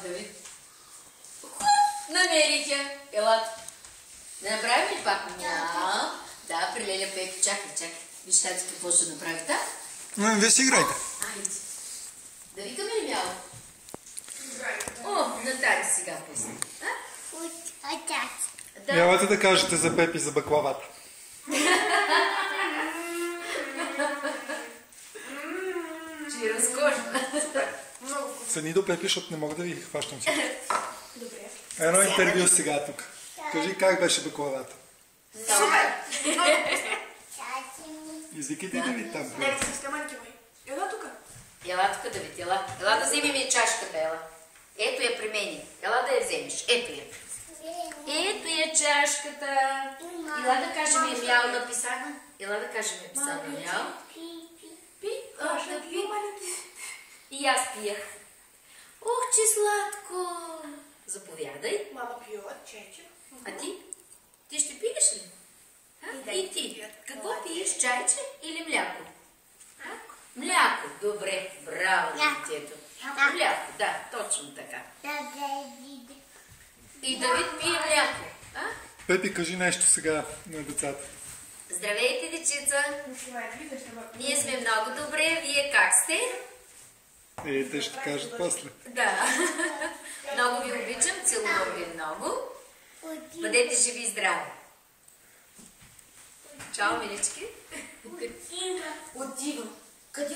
Давид. Намерих я. Ела. Да направим ли пак? Мяу. Да, при Леля Пепи. Чакай. Виж тази какво ще направи, да? Вие си играйте. Айде. Да викаме ли мяу? О, Натали сега пусна. Елате да кажете за Пепи за баклавата. Че е разкошна. Седни до Пепи, защото не мога да ви хващам си. Добре. Едно интервю сега тук. Кажи как беше баклавата. Супер! Извикайте да ви там. Не, с камънки мой. Ела тук. Ела тук, Давид, ела. Ела да вземи ми чашката, ела. Ето я при мен. Ела да я вземеш. Ето я. Ето я чашката. Ела да кажем мяу написана. Ела да кажем написана мяу. Пи. Да пи. И аз пиях. Ох, че сладко. Заповядай. Мама пила чайче. А ти? Ти ще пиеш ли? И ти? Какво пиеш? Чайче или мляко? Мляко. Добре. Браво, детето. Мляко, да, точно така. И Давид пие мляко. Пепи, кажи нещо сега на децата. Здравейте, дечица. Ние сме много добре. Вие как сте? Те ще кажат после. Да. Много ви обичам. Целувам ви много. Бъдете живи и здрави. Чао, милички. Отива. Къде